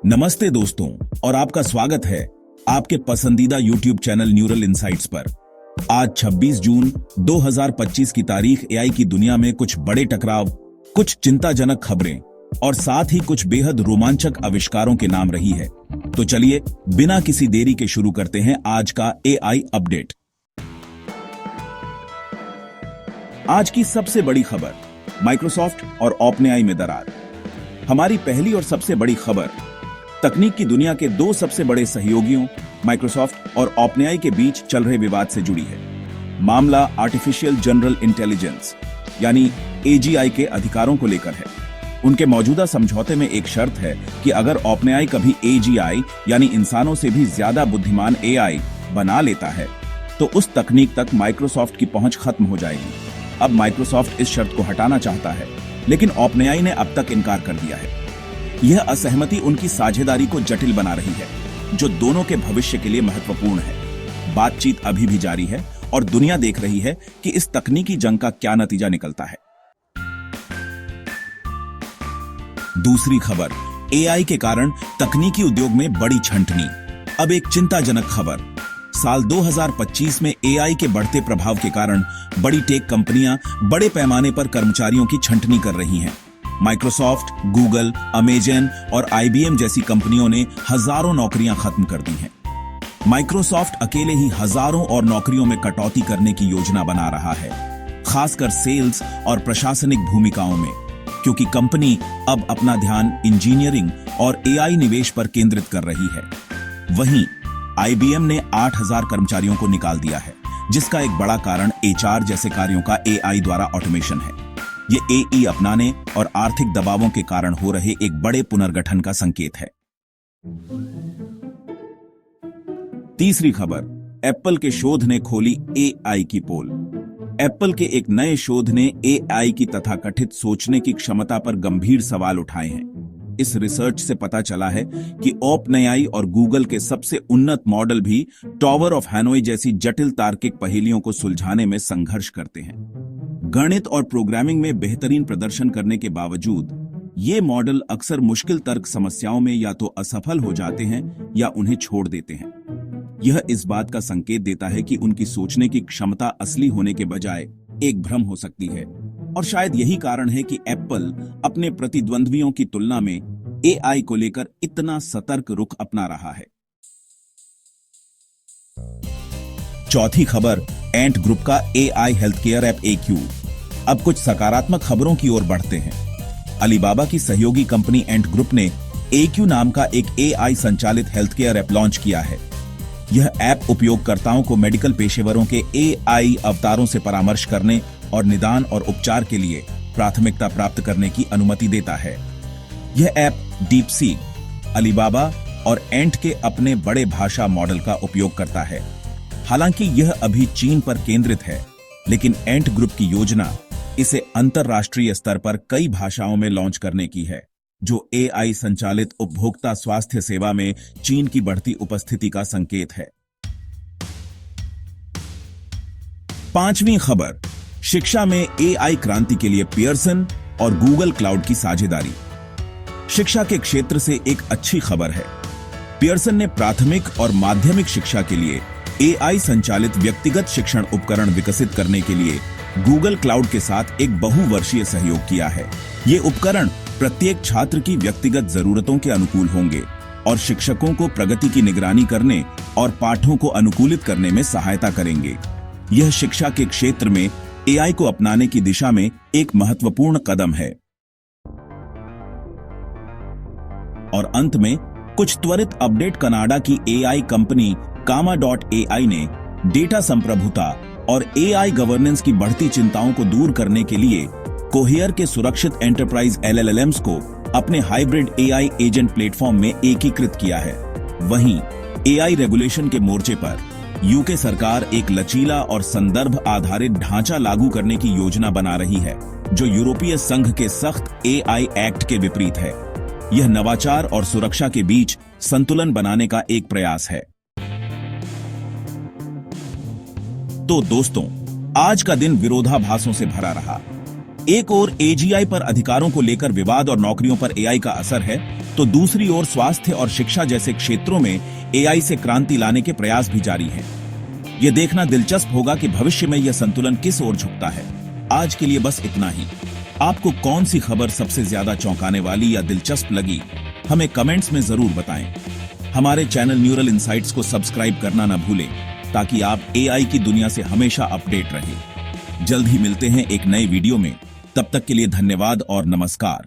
नमस्ते दोस्तों और आपका स्वागत है आपके पसंदीदा YouTube चैनल न्यूरल इनसाइट्स पर। आज 26 जून 2025 की तारीख एआई की दुनिया में कुछ बड़े टकराव, कुछ चिंताजनक खबरें और साथ ही कुछ बेहद रोमांचक आविष्कारों के नाम रही है। तो चलिए बिना किसी देरी के शुरू करते हैं आज का एआई अपडेट। आज की सबसे बड़ी खबर, माइक्रोसॉफ्ट और ओपनएआई में दरार। हमारी पहली और सबसे बड़ी खबर तकनीक की दुनिया के दो सबसे बड़े सहयोगियों माइक्रोसॉफ्ट और ओपनएआई के बीच चल रहे विवाद से जुड़ी है। मामला आर्टिफिशियल जनरल इंटेलिजेंस यानी एजीआई के अधिकारों को लेकर है। उनके मौजूदा समझौते में एक शर्त है कि अगर ओपनएआई कभी एजीआई यानी इंसानों से भी ज्यादा बुद्धिमान एआई बना लेता है तो उस तकनीक तक माइक्रोसॉफ्ट की पहुंच खत्म हो जाएगी। अब माइक्रोसॉफ्ट इस शर्त को हटाना चाहता है, लेकिन ओपनएआई ने अब तक इनकार कर दिया है। यह असहमति उनकी साझेदारी को जटिल बना रही है, जो दोनों के भविष्य के लिए महत्वपूर्ण है। बातचीत अभी भी जारी है और दुनिया देख रही है कि इस तकनीकी जंग का क्या नतीजा निकलता है। दूसरी खबर, एआई के कारण तकनीकी उद्योग में बड़ी छंटनी। अब एक चिंताजनक खबर, साल 2025 में एआई के बढ़ते प्रभाव के कारण बड़ी टेक कंपनियां बड़े पैमाने पर कर्मचारियों की छंटनी कर रही हैं। माइक्रोसॉफ्ट, गूगल, अमेजन और आईबीएम जैसी कंपनियों ने हजारों नौकरियां खत्म कर दी हैं। माइक्रोसॉफ्ट अकेले ही हजारों और नौकरियों में कटौती करने की योजना बना रहा है, खासकर सेल्स और प्रशासनिक भूमिकाओं में, क्योंकि कंपनी अब अपना ध्यान इंजीनियरिंग और एआई निवेश पर केंद्रित कर रही है। वहीं आईबीएम ने 8000 कर्मचारियों को निकाल दिया है, जिसका एक बड़ा कारण एचआर जैसे कार्यों का एआई द्वारा ऑटोमेशन है। ये एआई अपनाने और आर्थिक दबावों के कारण हो रहे एक बड़े पुनर्गठन का संकेत है। तीसरी खबर, एप्पल के शोध ने खोली एआई की पोल। एप्पल के एक नए शोध ने एआई की तथाकथित सोचने की क्षमता पर गंभीर सवाल उठाए हैं। इस रिसर्च से पता चला है कि ओपनएआई और गूगल के सबसे उन्नत मॉडल भी टावर ऑफ हैनोई जैसी जटिल तार्किक पहेलियों को सुलझाने में संघर्ष करते हैं। गणित और प्रोग्रामिंग में बेहतरीन प्रदर्शन करने के बावजूद ये मॉडल अक्सर मुश्किल तर्क समस्याओं में या तो असफल हो जाते हैं या उन्हें छोड़ देते हैं। यह इस बात का संकेत देता है कि उनकी सोचने की क्षमता असली होने के बजाय एक भ्रम हो सकती है, और शायद यही कारण है कि एप्पल अपने प्रतिद्वंद्वियों की तुलना में एआई को लेकर इतना सतर्क रुख अपना रहा है। चौथी खबर, एंट ग्रुप का AI health care app AQ. अब कुछ सकारात्मक खबरों की ओर बढ़ते हैं। अलीबाबा की सहयोगी कंपनी एंट ग्रुप ने एक्यू नाम का एक एआई संचालित हेल्थ केयर ऐप लॉन्च किया है। यह ऐप उपयोगकर्ताओं को मेडिकल पेशेवरों के एआई अवतारों से परामर्श करने और निदान और उपचार के लिए प्राथमिकता प्राप्त करने की अनुमति देता है। यह ऐप डीपसीक, अलीबाबा और एंट के अपने बड़े भाषा मॉडल का उपयोग करता है। हालांकि यह अभी चीन पर केंद्रित है, लेकिन एंट ग्रुप की योजना इसे अंतरराष्ट्रीय स्तर पर कई भाषाओं में लॉन्च करने की है, जो एआई संचालित उपभोक्ता स्वास्थ्य सेवा में चीन की बढ़ती उपस्थिति का संकेत है। पांचवी खबर, शिक्षा में एआई क्रांति के लिए पियर्सन और गूगल क्लाउड की साझेदारी। शिक्षा के क्षेत्र से एक अच्छी खबर है। पियर्सन ने प्राथमिक और माध्यमिक शिक्षा के लिए एआई संचालित व्यक्तिगत शिक्षण उपकरण विकसित करने के लिए गूगल क्लाउड के साथ एक बहुवर्षीय सहयोग किया है। ये उपकरण प्रत्येक छात्र की व्यक्तिगत जरूरतों के अनुकूल होंगे और शिक्षकों को प्रगति की निगरानी करने और पाठों को अनुकूलित करने में सहायता करेंगे। यह शिक्षा के क्षेत्र में एआई को अपनाने की दिशा में एक महत्वपूर्ण कदम है। और अंत में कुछ त्वरित अपडेट, कनाडा की एआई कंपनी कामा.एआई ने डेटा संप्रभुता और एआई गवर्नेंस की बढ़ती चिंताओं को दूर करने के लिए कोहेयर के सुरक्षित एंटरप्राइज एलएलएम्स को अपने हाइब्रिड एआई एजेंट प्लेटफॉर्म में एकीकृत किया है। वहीं एआई रेगुलेशन के मोर्चे पर यूके सरकार एक लचीला और संदर्भ आधारित ढांचा लागू करने की योजना बना रही है, जो यूरोपीय संघ के सख्त एआई एक्ट के विपरीत है। यह नवाचार और सुरक्षा के बीच संतुलन बनाने का एक प्रयास है। तो दोस्तों, आज का दिन विरोधाभासों से भरा रहा। एक ओर एजीआई पर अधिकारों को लेकर विवाद और नौकरियों पर एआई का असर है, तो दूसरी ओर स्वास्थ्य और शिक्षा जैसे क्षेत्रों में एआई से क्रांति लाने के प्रयास भी जारी हैं। ये देखना दिलचस्प होगा कि भविष्य में यह संतुलन किस ओर झुकता है। आज के लिए बस इतना ही। आपको कौन सी खबर सबसे ज्यादा चौंकाने वाली या दिलचस्प लगी, हमें कमेंट्स में जरूर बताएं। हमारे चैनल न्यूरल इनसाइट्स को सब्सक्राइब करना न भूलें, ताकि आप एआई की दुनिया से हमेशा अपडेट रहें। जल्द ही मिलते हैं एक नए वीडियो में। तब तक के लिए धन्यवाद और नमस्कार।